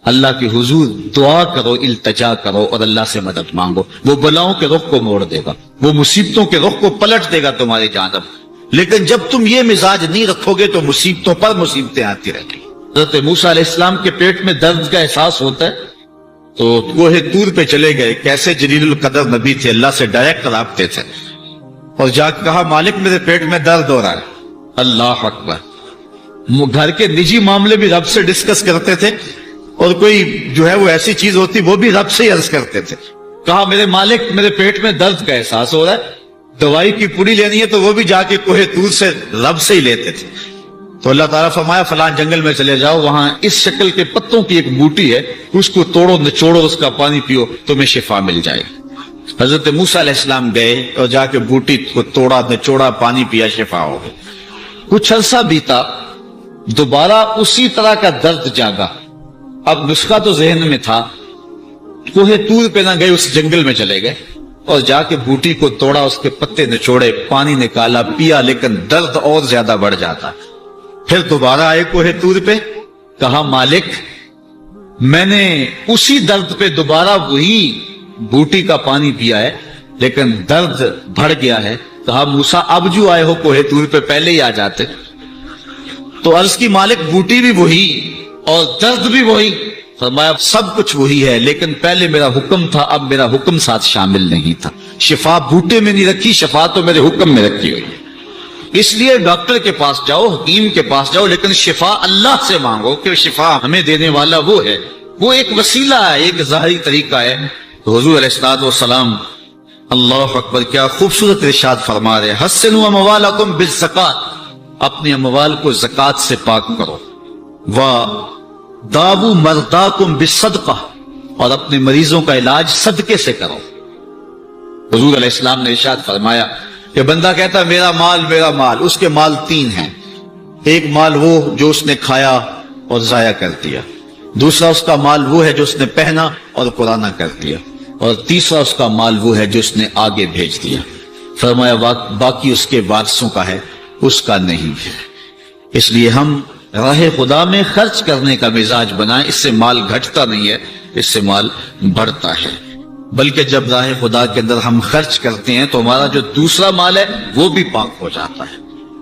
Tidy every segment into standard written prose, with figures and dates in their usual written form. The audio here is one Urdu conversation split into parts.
اللہ کے حضور دعا کرو، التجا کرو اور اللہ سے مدد مانگو، وہ بلاؤں کے رخ کو موڑ دے گا، وہ مصیبتوں کے رخ کو پلٹ دے گا تمہاری جانب۔ لیکن جب تم یہ مزاج نہیں رکھو گے تو مصیبتوں پر مصیبتیں آتی رہیں گی۔ حضرت موسیٰ علیہ السلام کے پیٹ میں درد کا احساس ہوتا ہے تو کوہ طور پہ چلے گئے، کیسے جلیل القدر نبی تھے، اللہ سے ڈائریکٹ رابطے تھے، اور جا کے کہا مالک میرے پیٹ میں درد ہو رہا ہے۔ اللہ اکبر۔ گھر کے نجی معاملے بھی رب سے ڈسکس کرتے تھے، اور کوئی جو ہے وہ ایسی چیز ہوتی وہ بھی رب سے ہی عرض کرتے تھے۔ کہا میرے مالک میرے پیٹ میں درد کا احساس ہو رہا ہے، دوائی کی پوری لینی ہے، تو وہ بھی جا کے کوہ طور سے رب سے ہی لیتے تھے۔ تو اللہ تعالیٰ فرمایا فلاں جنگل میں چلے جاؤ، وہاں اس شکل کے پتوں کی ایک بوٹی ہے، اس کو توڑو نچوڑو، اس کا پانی پیو، تمہیں شفا مل جائے گی۔ حضرت موسیٰ علیہ السلام گئے اور جا کے بوٹی کو توڑا نچوڑا، پانی پیا، شفا ہو گئی۔ کچھ عرصہ بیتا، دوبارہ اسی طرح کا درد جاگا۔ اب نسخہ تو ذہن میں تھا، کوہ طور پہ نہ گئے، اس جنگل میں چلے گئے اور جا کے بوٹی کو توڑا، اس کے پتے نچوڑے، پانی نکالا، پیا، لیکن درد اور زیادہ بڑھ جاتا۔ پھر دوبارہ آئے کوہ طور پہ، کہا مالک میں نے اسی درد پہ دوبارہ وہی بوٹی کا پانی پیا ہے، لیکن درد بڑھ گیا ہے۔ کہا موسیٰ اب جو آئے ہو کوہ طور پہ پہلے ہی آ جاتے۔ تو عرض کی مالک بوٹی بھی وہی اور درد بھی وہی۔ فرمایا سب کچھ وہی ہے، لیکن پہلے میرا حکم تھا، اب میرا حکم ساتھ شامل نہیں تھا۔ شفا بوٹے میں نہیں رکھی، شفا تو میرے حکم میں رکھی ہوئی ہے۔ اس لیے ڈاکٹر کے پاس جاؤ، حکیم کے پاس جاؤ، لیکن شفا اللہ سے مانگو، کہ شفا ہمیں دینے والا وہ ہے۔ وہ ایک وسیلہ ہے، ایک ظاہری طریقہ ہے۔ تو حضور علیہ الصلوۃ والسلام اللہ اکبر کیا خوبصورت ارشاد فرما رہے، حسنوا اموالکم بالزکات، اپنے اموال کو زکات سے پاک کرو، وداووا مرضاکم بالصدقہ، اور اپنے مریضوں کا علاج صدقے سے کرو۔ حضور علیہ السلام نے ارشاد فرمایا کہ بندہ کہتا ہے میرا مال، اس کے مال تین ہیں۔ ایک مال وہ جو اس نے کھایا اور ضائع کر دیا، دوسرا اس کا مال وہ ہے جو اس نے پہنا اور پرانا کر دیا، اور تیسرا اس کا مال وہ ہے جو اس نے آگے بھیج دیا۔ فرمایا باقی اس کے وارثوں کا ہے، اس کا نہیں ہے۔ اس لیے ہم راہ خدا میں خرچ کرنے کا مزاج بنائیں، اس سے مال گھٹتا نہیں ہے، اس سے مال بڑھتا ہے۔ بلکہ جب راہ خدا کے اندر ہم خرچ کرتے ہیں تو ہمارا جو دوسرا مال ہے وہ بھی پاک ہو جاتا ہے۔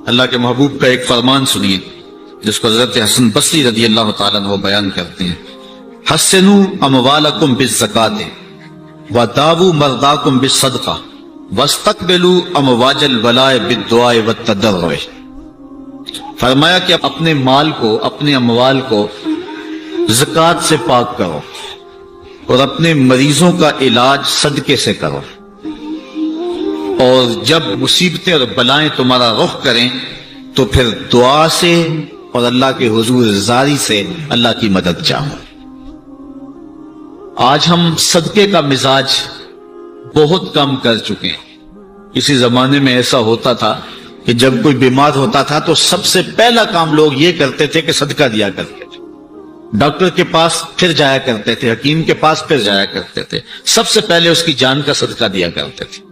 اللہ کے محبوب کا ایک فرمان سنیے جس کو حضرت حسن بصری رضی اللہ تعالیٰ عنہ بیان کرتے ہیں، حسنوا اموالکم بالزکات وداووا مرضاکم بالصدقہ واستقبلوا امواج البلاء بالدعاء والتضرع۔ فرمایا کہ اپنے مال کو، اپنے اموال کو زکات سے پاک کرو، اور اپنے مریضوں کا علاج صدقے سے کرو، اور جب مصیبتیں اور بلائیں تمہارا رخ کریں تو پھر دعا سے اور اللہ کے حضور زاری سے اللہ کی مدد چاہو۔ آج ہم صدقے کا مزاج بہت کم کر چکے ہیں۔ کسی زمانے میں ایسا ہوتا تھا کہ جب کوئی بیمار ہوتا تھا تو سب سے پہلا کام لوگ یہ کرتے تھے کہ صدقہ دیا کرتے تھے، ڈاکٹر کے پاس پھر جایا کرتے تھے، حکیم کے پاس پھر جایا کرتے تھے، سب سے پہلے اس کی جان کا صدقہ دیا کرتے تھے۔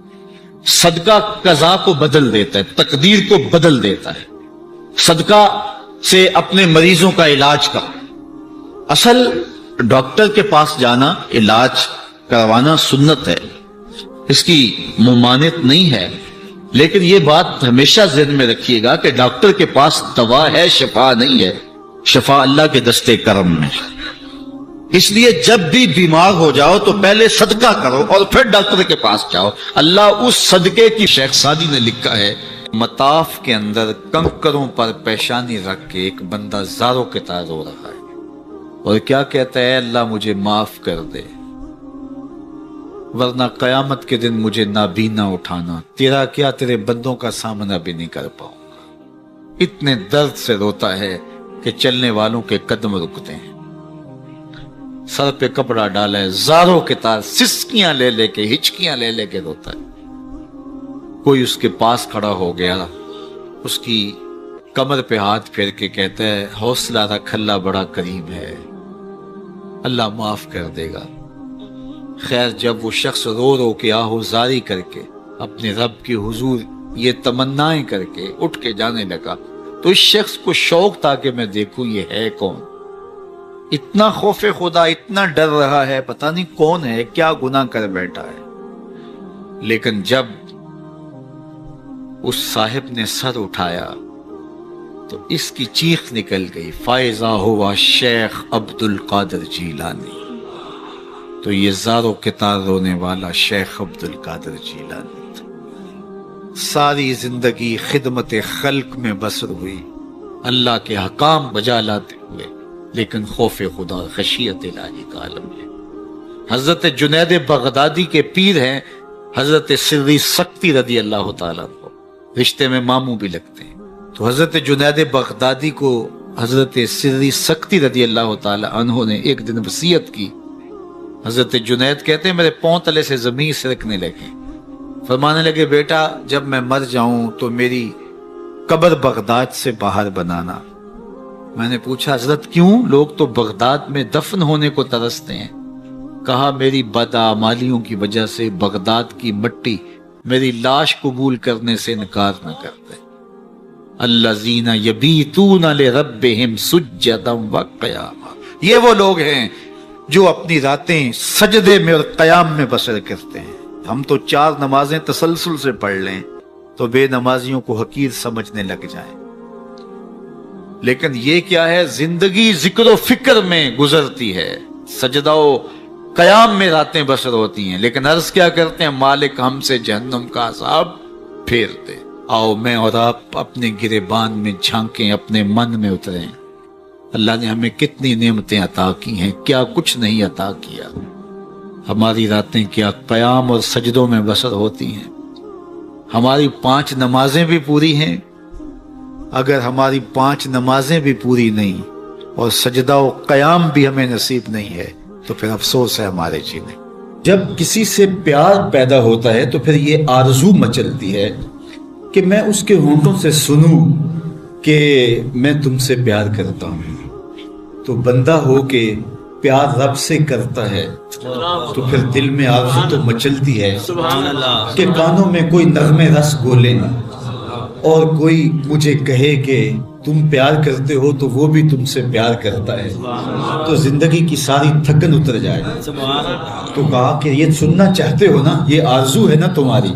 صدقہ قضا کو بدل دیتا ہے، تقدیر کو بدل دیتا ہے۔ صدقہ سے اپنے مریضوں کا علاج کا، اصل ڈاکٹر کے پاس جانا، علاج کروانا سنت ہے، اس کی ممانعت نہیں ہے، لیکن یہ بات ہمیشہ ذہن میں رکھیے گا کہ ڈاکٹر کے پاس دوا ہے، شفا نہیں ہے، شفا اللہ کے دستے کرم میں۔ اس لیے جب بھی بیمار ہو جاؤ تو پہلے صدقہ کرو اور پھر ڈاکٹر کے پاس جاؤ، اللہ اس صدقے کی۔ شیخ سعدی نے لکھا ہے، مطاف کے اندر کنکروں پر پیشانی رکھ کے ایک بندہ زاروں کے طرح رو رہا ہے، اور کیا کہتا ہے، اللہ مجھے معاف کر دے، ورنہ قیامت کے دن مجھے نابینا اٹھانا، تیرا کیا تیرے بندوں کا سامنا بھی نہیں کر پاؤں گا۔ اتنے درد سے روتا ہے کہ چلنے والوں کے قدم رکتے ہیں، سر پہ کپڑا ڈالا ہے، زاروں کے تار، سسکیاں لے لے کے، ہچکیاں لے لے کے روتا ہے۔ کوئی اس کے پاس کھڑا ہو گیا، اس کی کمر پہ ہاتھ پھیر کے کہتا ہے، حوصلہ رکھ، اللہ بڑا کریم ہے، اللہ معاف کر دے گا۔ خیر جب وہ شخص رو رو کے آہوزاری کر کے اپنے رب کے حضور یہ تمنائیں کر کے اٹھ کے جانے لگا تو اس شخص کو شوق تھا کہ میں دیکھوں یہ ہے کون۔ اتنا خوف خدا، اتنا ڈر رہا ہے، پتہ نہیں کون ہے، کیا گناہ کر بیٹھا ہے. لیکن جب اس صاحب نے سر اٹھایا تو اس کی چیخ نکل گئی، فائزہ ہوا شیخ عبد القادر جیلانی. تو یہ زاروں کے تار رونے والا شیخ عبد القادر جیلانی تھا. ساری زندگی خدمت خلق میں بسر ہوئی، اللہ کے حکام بجا لاتے ہوئے، لیکن خوف خدا خشیت الہی کا عالم ہے. حضرت جنید بغدادی کے پیر ہیں حضرت سری سکتی رضی اللہ تعالیٰ کو، رشتے میں ماموں بھی لگتے ہیں. تو حضرت جنید بغدادی کو حضرت سری سکتی رضی اللہ تعالیٰ عنہ نے ایک دن وصیت کی. حضرت جنید کہتے ہیں میرے پاؤں تلے سے زمین سرکنے لگی. فرمانے لگے بیٹا جب میں مر جاؤں تو میری قبر بغداد سے باہر بنانا. میں نے پوچھا حضرت کیوں؟ لوگ تو بغداد میں دفن ہونے کو ترستے ہیں. کہا میری بدعمالیوں کی وجہ سے بغداد کی مٹی میری لاش قبول کرنے سے انکار نہ کرتے. الذین یبیتون لربہم سجدا وقیاما، یہ وہ لوگ ہیں جو اپنی راتیں سجدے میں اور قیام میں بسر کرتے ہیں. ہم تو 4 نمازیں تسلسل سے پڑھ لیں تو بے نمازیوں کو حقیر سمجھنے لگ جائیں. لیکن یہ کیا ہے، زندگی ذکر و فکر میں گزرتی ہے، سجدہ و قیام میں راتیں بسر ہوتی ہیں. لیکن عرض کیا کرتے ہیں، مالک ہم سے جہنم کا عذاب پھیر دے. آؤ میں اور آپ اپنے گریبان میں جھانکیں، اپنے من میں اتریں. اللہ نے ہمیں کتنی نعمتیں عطا کی ہیں، کیا کچھ نہیں عطا کیا. ہماری راتیں کیا قیام اور سجدوں میں بسر ہوتی ہیں. ہماری 5 نمازیں بھی پوری ہیں. اگر ہماری 5 نمازیں بھی پوری نہیں اور سجدہ و قیام بھی ہمیں نصیب نہیں ہے تو پھر افسوس ہے ہمارے جینے. جب کسی سے پیار پیدا ہوتا ہے تو پھر یہ آرزو مچلتی ہے کہ میں اس کے ہونٹوں سے سنوں کہ میں تم سے پیار کرتا ہوں. تو بندہ ہو کے پیار رب سے کرتا ہے تو پھر دل میں آرزو تو مچلتی ہے کہ کانوں میں کوئی نغمے رس گولے اور کوئی مجھے کہے کہ تم پیار کرتے ہو تو وہ بھی تم سے پیار کرتا ہے، تو زندگی کی ساری تھکن اتر جائے. تو کہا کہ یہ سننا چاہتے ہو نا، یہ آرزو ہے نا تمہاری،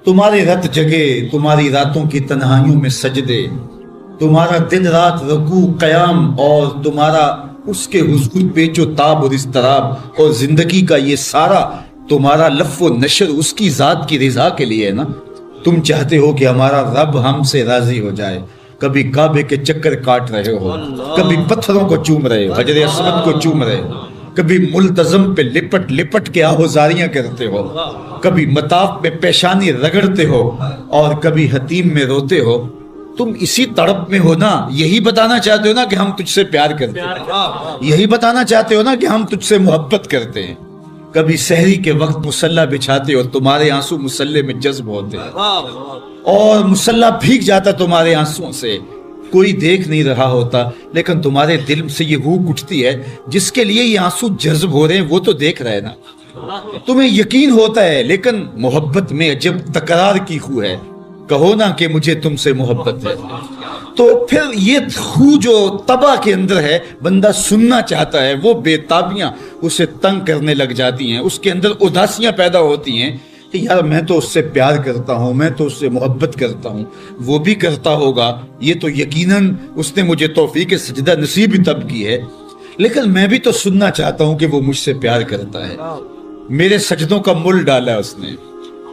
تمہارے رت جگے، تمہاری راتوں کی تنہائیوں میں سجدے، تمہارا دن رات رکوع قیام اور تمہارا اس کے حضور پیچ و تاب اور اضطراب اور زندگی کا یہ سارا تمہارا لف و نشر اس کی ذات کی رضا کے لیے ہے نا. تم چاہتے ہو کہ ہمارا رب ہم سے راضی ہو جائے. کبھی کعبے کے چکر کاٹ رہے ہو، کبھی پتھروں کو چوم رہے ہو، حجر اسود کو چوم رہے ہو، کبھی ملتزم پہ لپٹ لپٹ کے آہوزاریاں کرتے ہو، کبھی مطاف میں پیشانی رگڑتے ہو اور کبھی حتیم میں روتے ہو. تم اسی تڑپ میں ہو نا. یہی بتانا چاہتے ہو نا کہ ہم تجھ سے پیار کرتے ہیں، یہی بتانا چاہتے ہو نا کہ ہم تجھ سے محبت کرتے ہیں. کبھی سحری کے وقت مصلی بچھاتے ہو، تمہارے آنسو مصلی میں جذب ہوتے ہیں اور مصلی بھیگ جاتا تمہارے آنسوؤں سے. کوئی دیکھ نہیں رہا ہوتا لیکن تمہارے دل سے یہ روح اٹھتی ہے، جس کے لیے یہ آنسو جذب ہو رہے ہیں وہ تو دیکھ رہے نا. تمہیں یقین ہوتا ہے لیکن محبت میں عجب تکرار کی خو ہے. کہو نا کہ مجھے تم سے محبت ہے، تو پھر یہ خو جو طبع کے اندر ہے بندہ سننا چاہتا ہے، وہ بے تابیاں اسے تنگ کرنے لگ جاتی ہیں. اس کے اندر اداسیاں پیدا ہوتی ہیں کہ یار میں تو اس سے پیار کرتا ہوں، میں تو اس سے محبت کرتا ہوں، وہ بھی کرتا ہوگا، یہ تو یقیناً اس نے مجھے توفیق سجدہ نصیب ہی تب کی ہے، لیکن میں بھی تو سننا چاہتا ہوں کہ وہ مجھ سے پیار کرتا ہے. میرے سجدوں کا مل ڈالا ہے اس نے.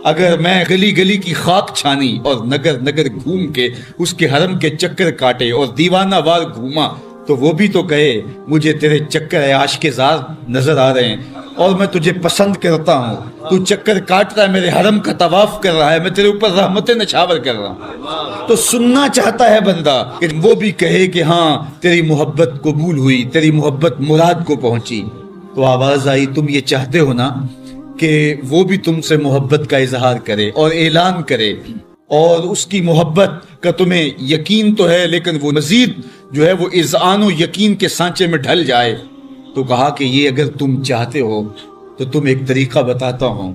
اگر میں گلی گلی کی خاک چھانی اور نگر نگر گھوم کے اس کے حرم کے چکر کاٹے اور دیوانہ وار گھوما تو وہ بھی تو کہے مجھے تیرے چکر عاشق زار نظر آ رہے ہیں اور میں تجھے پسند کرتا ہوں، تو چکر کاٹ رہا ہے، میرے حرم کا طواف کر رہا ہے، میں تیرے اوپر رحمتیں نچھاور کر رہا ہوں. تو سننا چاہتا ہے بندہ کہ وہ بھی کہے کہ ہاں تیری محبت قبول ہوئی، تیری محبت مراد کو پہنچی. تو آواز آئی تم یہ چاہتے ہو نا کہ وہ بھی تم سے محبت کا اظہار کرے اور اعلان کرے اور اس کی محبت کا تمہیں یقین تو ہے لیکن وہ مزید جو ہے وہ اذعان و یقین کے سانچے میں ڈھل جائے. تو کہا کہ یہ اگر تم چاہتے ہو تو تم ایک طریقہ بتاتا ہوں.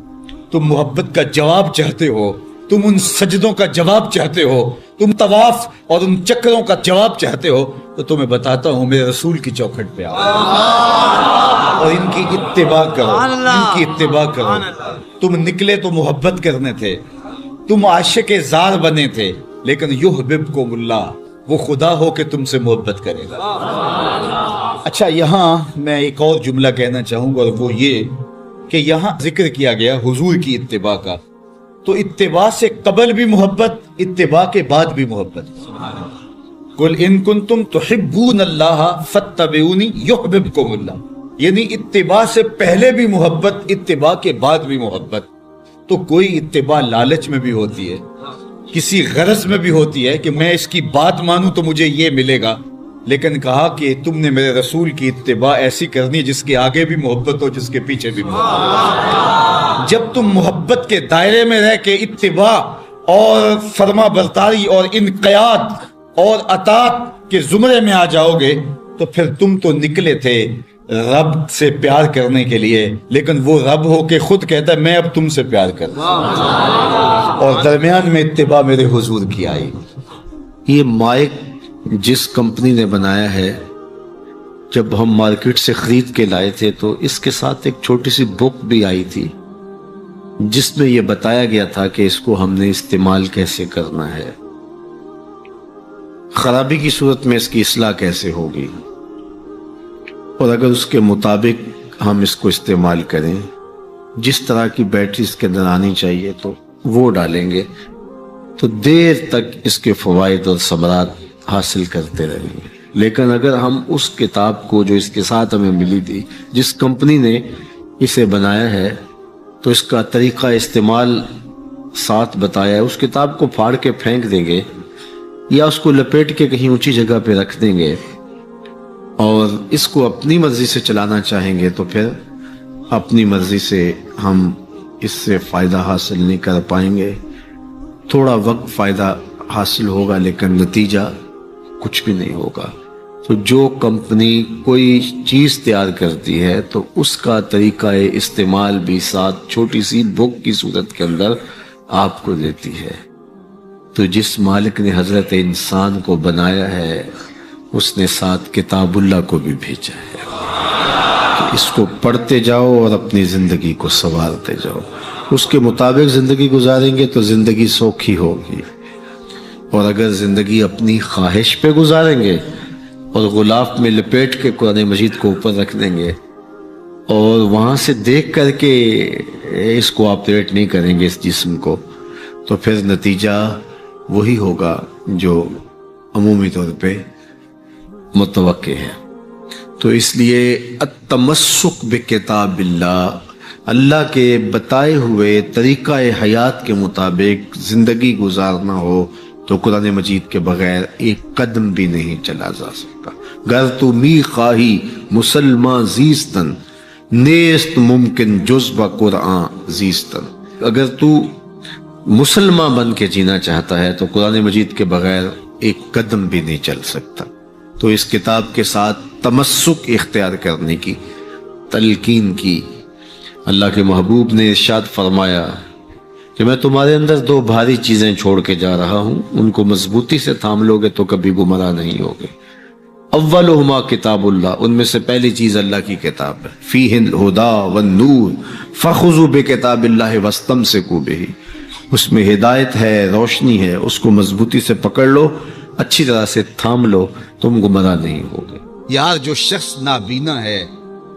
تم محبت کا جواب چاہتے ہو، تم ان سجدوں کا جواب چاہتے ہو، تم طواف اور ان چکروں کا جواب چاہتے ہو، تو تمہیں بتاتا ہوں میرے رسول کی چوکھٹ پہ آؤ اور ان کی اتباع کرو، ان کی اتباع کرو۔ تم نکلے تو محبت کرنے تھے، تم عاشق زار بنے تھے، لیکن یحببکم اللہ، وہ خدا ہو کے تم سے محبت کرے گا۔ اچھا، یہاں میں ایک اور جملہ کہنا چاہوں گا، اور وہ یہ کہ یہاں ذکر کیا گیا حضور کی اتباع کا، تو اتباع سے قبل بھی محبت، اتباع کے بعد بھی محبت۔ قل ان کنتم تحبون اللہ فاتبعونی یحببکم اللہ، یعنی اتباع سے پہلے بھی محبت، اتباع کے بعد بھی محبت۔ تو کوئی اتباع لالچ میں بھی ہوتی ہے، کسی غرض میں بھی ہوتی ہے کہ میں اس کی بات مانوں تو مجھے یہ ملے گا، لیکن کہا کہ تم نے میرے رسول کی اتباع ایسی کرنی جس کے آگے بھی محبت ہو، جس کے پیچھے بھی محبت۔ جب تم محبت کے دائرے میں رہ کے اتباع اور فرما برداری اور انقیاد اور اطاعت کے زمرے میں آ جاؤ گے تو پھر تم تو نکلے تھے رب سے پیار کرنے کے لیے، لیکن وہ رب ہو کے خود کہتا ہے میں اب تم سے پیار کرتا ہوں، اور درمیان میں اتباع میرے حضور کی آئی۔ یہ مائک جس کمپنی نے بنایا ہے، جب ہم مارکیٹ سے خرید کے لائے تھے تو اس کے ساتھ ایک چھوٹی سی بک بھی آئی تھی جس میں یہ بتایا گیا تھا کہ اس کو ہم نے استعمال کیسے کرنا ہے، خرابی کی صورت میں اس کی اصلاح کیسے ہوگی، اور اگر اس کے مطابق ہم اس کو استعمال کریں، جس طرح کی بیٹری اس کے اندر آنی چاہیے تو وہ ڈالیں گے تو دیر تک اس کے فوائد اور ثمرات حاصل کرتے رہیں گے۔ لیکن اگر ہم اس کتاب کو جو اس کے ساتھ ہمیں ملی تھی، جس کمپنی نے اسے بنایا ہے، تو اس کا طریقہ استعمال ساتھ بتایا ہے، اس کتاب کو پھاڑ کے پھینک دیں گے یا اس کو لپیٹ کے کہیں اونچی جگہ پہ رکھ دیں گے اور اس کو اپنی مرضی سے چلانا چاہیں گے تو پھر اپنی مرضی سے ہم اس سے فائدہ حاصل نہیں کر پائیں گے۔ تھوڑا وقت فائدہ حاصل ہوگا لیکن نتیجہ کچھ بھی نہیں ہوگا۔ تو جو کمپنی کوئی چیز تیار کرتی ہے تو اس کا طریقہ استعمال بھی ساتھ چھوٹی سی بک کی صورت کے اندر آپ کو دیتی ہے۔ تو جس مالک نے حضرت انسان کو بنایا ہے اس نے ساتھ کتاب اللہ کو بھی بھیجا ہے کہ اس کو پڑھتے جاؤ اور اپنی زندگی کو سنوارتے جاؤ، اس کے مطابق زندگی گزاریں گے تو زندگی سوکھی ہوگی، اور اگر زندگی اپنی خواہش پہ گزاریں گے اور غلاف میں لپیٹ کے قرآن مجید کو اوپر رکھ دیں گے اور وہاں سے دیکھ کر کے اس کو آپریٹ نہیں کریں گے اس جسم کو، تو پھر نتیجہ وہی ہوگا جو عمومی طور پہ متوقع ہے۔ تو اس لیے التمسک بکتاب اللہ، اللہ کے بتائے ہوئے طریقہ حیات کے مطابق زندگی گزارنا ہو تو قرآن مجید کے بغیر ایک قدم بھی نہیں چلا جا سکتا۔ گر تو می خواہی مسلمان زیستن، نیست ممکن جز قرآن زیستن، اگر تو مسلمان بن کے جینا چاہتا ہے تو قرآن مجید کے بغیر ایک قدم بھی نہیں چل سکتا۔ تو اس کتاب کے ساتھ تمسک اختیار کرنے کی تلقین کی۔ اللہ کے محبوب نے ارشاد فرمایا کہ میں تمہارے اندر دو بھاری چیزیں چھوڑ کے جا رہا ہوں، ان کو مضبوطی سے تھام لو گے تو کبھی گمراہ نہیں ہوگے۔ اولہما کتاب اللہ، ان میں سے پہلی چیز اللہ کی کتاب ہے، فیہ الہدی والنور فخذوا بکتاب اللہ واستمسکوا بہ، اس میں ہدایت ہے، روشنی ہے، اس کو مضبوطی سے پکڑ لو، اچھی طرح سے تھام لو، تم گمراہ نہیں ہوگے۔ یار جو شخص نابینا ہے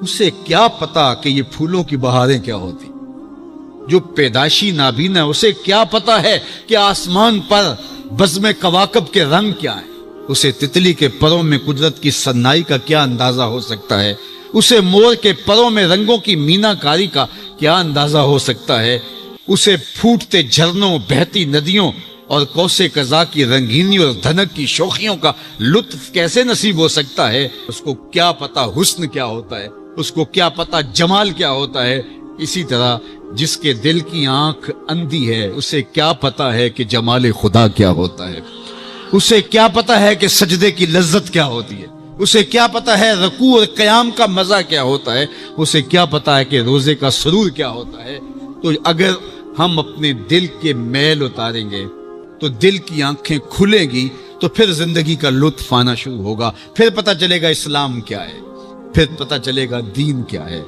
اسے کیا پتا کہ یہ پھولوں کی بہاریں کیا ہوتی، جو پیدائشی نابینا ہے اسے کیا پتا ہے کہ آسمان پر بزم کواکب کے رنگ کیا ہیں، اسے تتلی کے پروں میں قدرت کی سنائی کا کیا اندازہ ہو سکتا ہے، اسے مور کے پروں میں رنگوں کی مینا کاری کا کیا اندازہ ہو سکتا ہے، اسے پھوٹتے جھرنوں، بہتی ندیوں اور کوسے قضا کی رنگینی اور دھنک کی شوخیوں کا لطف کیسے نصیب ہو سکتا ہے، اس کو کیا پتا حسن کیا ہوتا ہے، اس کو کیا پتا جمال کیا ہوتا ہے۔ اسی طرح جس کے دل کی آنکھ اندھی ہے اسے کیا پتا ہے کہ جمال خدا کیا ہوتا ہے، اسے کیا پتا ہے کہ سجدے کی لذت کیا ہوتی ہے، اسے کیا پتا ہے رکوع اور قیام کا مزہ کیا ہوتا ہے، اسے کیا پتا ہے کہ روزے کا سرور کیا ہوتا ہے۔ تو اگر ہم اپنے دل کے میل اتاریں گے تو دل کی آنکھیں کھلیں گی تو پھر زندگی کا لطف آنا شروع ہوگا، پھر پتہ چلے گا اسلام کیا ہے، پھر پتہ چلے گا دین کیا ہے۔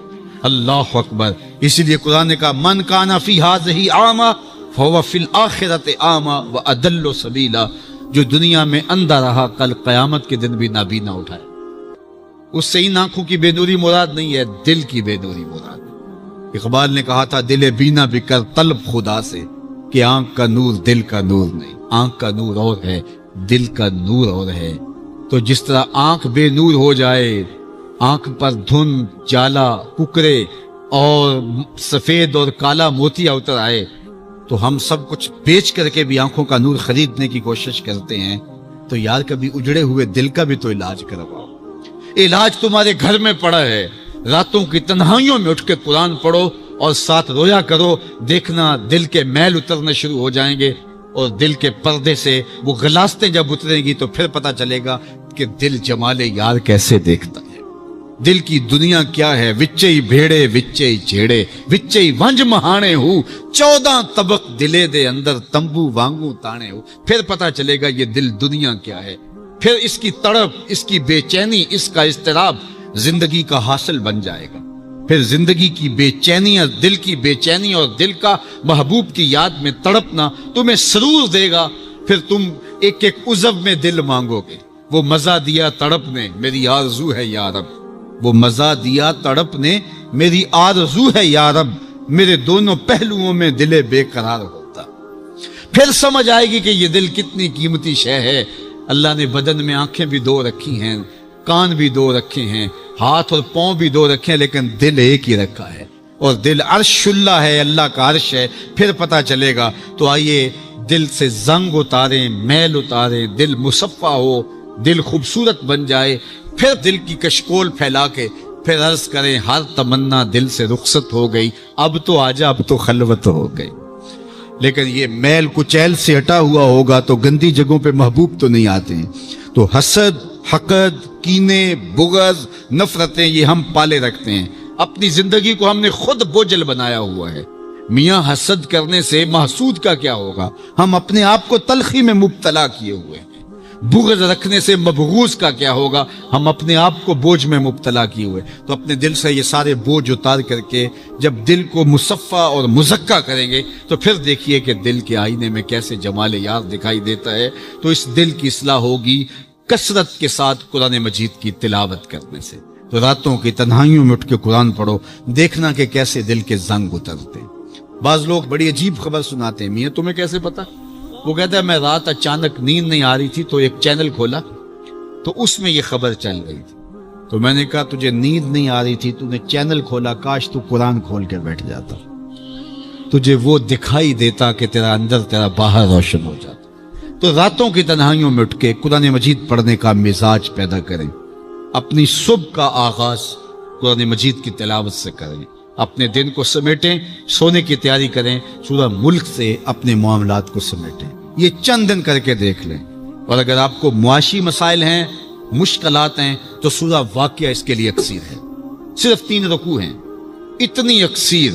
اللہ اکبر۔ اسی لیے قرآن نے کہا من کان فی ہذہ اعمی فہو فی الآخرۃ اعمی واضل سبیلا، جو دنیا میں اندھا رہا کل قیامت کے دن بھی نابینا اٹھائے۔ اس سے ان آنکھوں کی بے نوری مراد نہیں ہے، دل کی بے نوری مراد ہے۔ اقبال نے کہا تھا دل بینا بھی کر طلب خدا سے، کہ آنکھ کا نور دل کا نور نہیں، آنکھ کا نور اور ہے دل کا نور اور ہے۔ تو جس طرح آنکھ بے نور ہو جائے، آنکھ پر دھند، جالا، ککرے اور سفید اور کالا موتیا اتر آئے، تو ہم سب کچھ بیچ کر کے بھی آنکھوں کا نور خریدنے کی کوشش کرتے ہیں۔ تو یار کبھی اجڑے ہوئے دل کا بھی تو علاج کرواؤ۔ علاج تمہارے گھر میں پڑا ہے، راتوں کی تنہائیوں میں اٹھ کے قرآن پڑھو اور ساتھ رویا کرو، دیکھنا دل کے میل اترنا شروع ہو جائیں گے، اور دل کے پردے سے وہ غلاستیں جب اتریں گی تو پھر پتہ چلے گا کہ دل جمال یار کیسے دیکھتا ہے، دل کی دنیا کیا ہے۔ وچے ہی بھیڑے وچے ہی جھیڑے وچے ہی ونج مہانے ہو، 14 طبق دلے دے اندر تمبو وانگو تانے ہو، پھر پتہ چلے گا یہ دل دنیا کیا ہے۔ پھر اس کی تڑپ، اس کی بے چینی، اس کا اضطراب زندگی کا حاصل بن جائے گا۔ پھر زندگی کی بے چینی اور دل کی بے چینی اور دل کا محبوب کی یاد میں تڑپنا تمہیں سرور دے گا۔ پھر تم ایک ایک عضو میں دل مانگو گے۔ وہ مزہ دیا تڑپ نے میری آرزو ہے یا رب، وہ مزہ دیا تڑپ نے میری آرزو ہے یا رب، میرے دونوں پہلوؤں میں دل بے قرار ہوتا۔ پھر سمجھ آئے گی کہ یہ دل کتنی قیمتی شے ہے۔ اللہ نے بدن میں آنکھیں بھی دو رکھی ہیں، کان بھی دو رکھے ہیں، ہاتھ اور پاؤں بھی دو رکھے ہیں، لیکن دل ایک ہی رکھا ہے، اور دل عرش اللہ ہے، اللہ کا عرش ہے۔ پھر پتہ چلے گا۔ تو آئیے دل سے زنگ اتاریں، میل اتاریں، دل مصفا ہو، دل خوبصورت بن جائے، پھر دل کی کشکول پھیلا کے پھر عرض کریں ہر تمنا دل سے رخصت ہو گئی، اب تو آجا، اب تو خلوت ہو گئی۔ لیکن یہ میل کچیل سے ہٹا ہوا ہوگا تو گندی جگہوں پہ محبوب تو نہیں آتے ہیں۔ تو حسد، حقد، کینے، بغض، نفرتیں یہ ہم پالے رکھتے ہیں، اپنی زندگی کو ہم نے خود بوجھل بنایا ہوا ہے۔ میاں حسد کرنے سے محسود کا کیا ہوگا؟ ہم اپنے آپ کو تلخی میں مبتلا کیے ہوئے ہیں۔ بغض رکھنے سے مبغوض کا کیا ہوگا؟ ہم اپنے آپ کو بوجھ میں مبتلا کیے ہوئے۔ تو اپنے دل سے یہ سارے بوجھ اتار کر کے جب دل کو مصفا اور مزکا کریں گے تو پھر دیکھیے کہ دل کے آئینے میں کیسے جمال یار دکھائی دیتا ہے۔ تو اس دل کی اصلاح ہوگی کثرت کے ساتھ قرآن مجید کی تلاوت کرنے سے۔ تو راتوں کی تنہائیوں میں اٹھ کے قرآن پڑھو، دیکھنا کہ کیسے دل کے زنگ اترتے ہیں۔ بعض لوگ بڑی عجیب خبر سناتے ہیں، میاں تمہیں کیسے پتا؟ وہ کہتا ہے میں رات اچانک نیند نہیں آ رہی تھی تو ایک چینل کھولا تو اس میں یہ خبر چل رہی تھی۔ تو میں نے کہا تجھے نیند نہیں آ رہی تھی، تو نے چینل کھولا، کاش تو قرآن کھول کے بیٹھ جاتا، تجھے وہ دکھائی دیتا کہ تیرا اندر تیرا باہر روشن ہو جاتا۔ تو راتوں کی تنہائیوں میں اٹھ کے قرآن مجید پڑھنے کا مزاج پیدا کریں، اپنی صبح کا آغاز قرآن مجید کی تلاوت سے کریں، اپنے دن کو سمیٹیں، سونے کی تیاری کریں، سورہ ملک سے اپنے معاملات کو سمیٹیں۔ یہ چند دن کر کے دیکھ لیں۔ اور اگر آپ کو معاشی مسائل ہیں، مشکلات ہیں، تو سورہ واقعہ اس کے لیے اکسیر ہے۔ صرف 3 رکوع ہیں، اتنی اکسیر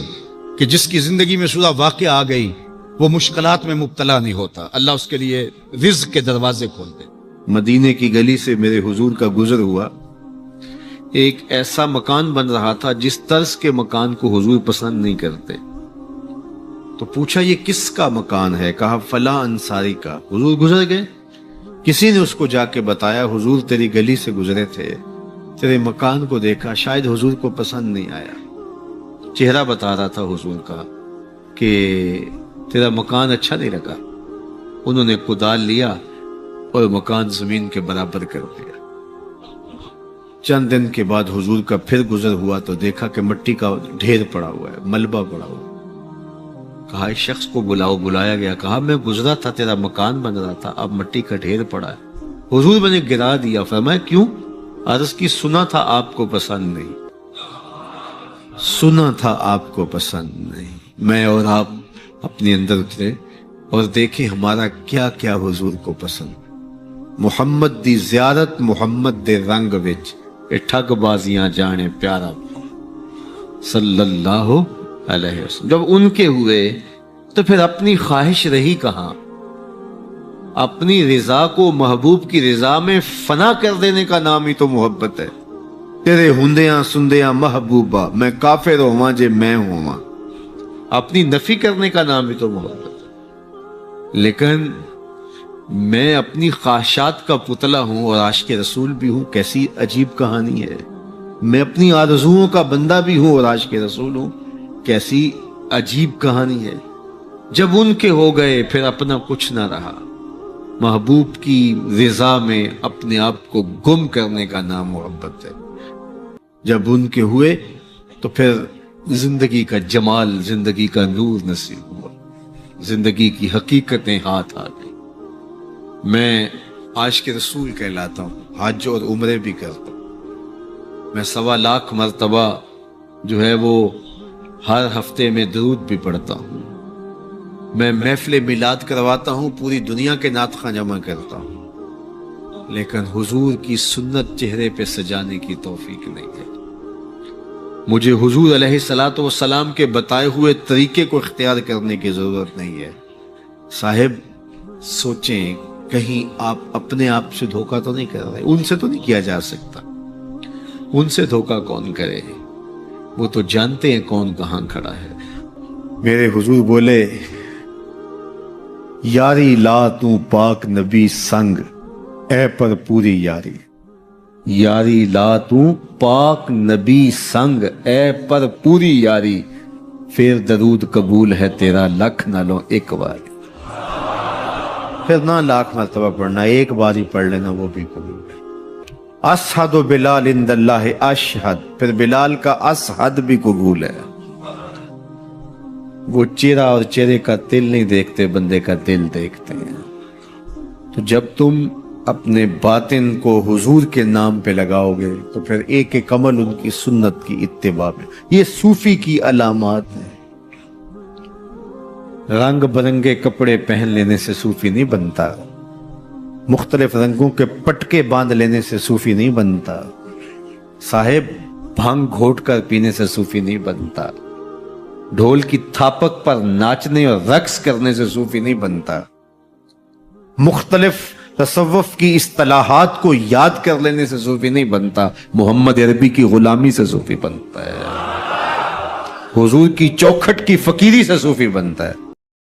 کہ جس کی زندگی میں سورہ واقعہ آ گئی وہ مشکلات میں مبتلا نہیں ہوتا، اللہ اس کے لیے رزق کے دروازے کھول دے۔ مدینے کی گلی سے میرے حضور کا گزر ہوا، ایک ایسا مکان بن رہا تھا جس طرز کے مکان کو حضور پسند نہیں کرتے۔ تو پوچھا یہ کس کا مکان ہے؟ کہا فلاں انصاری کا۔ حضور گزر گئے، کسی نے اس کو جا کے بتایا حضور تیری گلی سے گزرے تھے، تیرے مکان کو دیکھا، شاید حضور کو پسند نہیں آیا۔ چہرہ بتا رہا تھا حضور کا کہ تیرا مکان اچھا نہیں لگا۔ انہوں نے کدال لیا اور مکان زمین کے برابر کر دیا۔ چند دن کے بعد حضور کا پھر گزر ہوا تو دیکھا کہ مٹی کا ڈھیر پڑا ہوا ہے، ملبہ پڑا ہوا۔ کہا اس شخص کو بلاؤ، بلایا گیا، کہا میں گزرا تھا، تیرا مکان بن رہا تھا، اب مٹی کا ڈھیر پڑا ہے۔ حضور میں نے گرا دیا۔ فرمایا کیوں؟ عرض کی سنا تھا آپ کو پسند نہیں، سنا تھا آپ کو پسند نہیں۔ میں اور آپ اپنے اندر اترے اور دیکھیں ہمارا کیا کیا حضور کو پسند۔ محمد دی زیارت محمد دے رنگ وچ، اے ٹھگ بازیاں جانے پیارا صلی اللہ علیہ وسلم۔ جب ان کے ہوئے تو پھر اپنی خواہش رہی کہاں؟ اپنی رضا کو محبوب کی رضا میں فنا کر دینے کا نام ہی تو محبت ہے. تیرے ہندیاں سندیاں محبوبہ میں کافر ہواں جے میں ہواں، اپنی نفی کرنے کا نام ہی تو محبت ہے. لیکن میں اپنی خواہشات کا پتلا ہوں اور عاشق رسول بھی ہوں. کیسی عجیب کہانی ہے. میں اپنی آرزوؤں کا بندہ بھی ہوں اور عاشق رسول ہوں. کیسی عجیب کہانی ہے. جب ان کے ہو گئے پھر اپنا کچھ نہ رہا. محبوب کی رضا میں اپنے آپ کو گم کرنے کا نام محبت ہے. جب ان کے ہوئے تو پھر زندگی کا جمال، زندگی کا نور نصیب ہوا، زندگی کی حقیقتیں ہاتھ آ گئی. میں عاشق رسول کہلاتا ہوں، حج اور عمرے بھی کرتا ہوں. میں 1.25 لاکھ مرتبہ جو ہے وہ ہر ہفتے میں درود بھی پڑھتا ہوں. میں محفل میلاد کرواتا ہوں، پوری دنیا کے نعت خواں جمع کرتا ہوں، لیکن حضور کی سنت چہرے پہ سجانے کی توفیق نہیں ہے. مجھے حضور علیہ الصلوۃ والسلام کے بتائے ہوئے طریقے کو اختیار کرنے کی ضرورت نہیں ہے. صاحب سوچیں، کہیں آپ اپنے آپ سے دھوکہ تو نہیں کر رہے؟ ان سے تو نہیں کیا جا سکتا. ان سے دھوکہ کون کرے؟ وہ تو جانتے ہیں کون کہاں کھڑا ہے. میرے حضور بولے، یاری لا تو پاک نبی سنگ اے پر پوری یاری. یاری لا تو پاک نبی سنگ اے پر پوری یاری. پھر درود قبول ہے تیرا لکھ نہ لو ایک بار. پھر نہ لاکھ مرتبہ پڑھنا، ایک بار ہی پڑھ لینا وہ بھی قبول ہے. اشہد بلال عند اللہ اشہد، پھر بلال کا اشہد بھی قبول ہے. وہ چہرہ اور چہرے کا دل نہیں دیکھتے، بندے کا دل دیکھتے ہیں. تو جب تم اپنے باطن کو حضور کے نام پہ لگاؤ گے تو پھر ایک ایک عمل ان کی سنت کی اتباع میں. یہ صوفی کی علامات ہیں. رنگ برنگے کپڑے پہن لینے سے صوفی نہیں بنتا. مختلف رنگوں کے پٹکے باندھ لینے سے صوفی نہیں بنتا. صاحب بھنگ گھوٹ کر پینے سے صوفی نہیں بنتا. ڈھول کی تھاپک پر ناچنے اور رقص کرنے سے صوفی نہیں بنتا. مختلف تصوف کی اصطلاحات کو یاد کر لینے سے صوفی نہیں بنتا. محمد عربی کی غلامی سے صوفی بنتا ہے. حضور کی چوکھٹ کی فقیری سے صوفی بنتا ہے.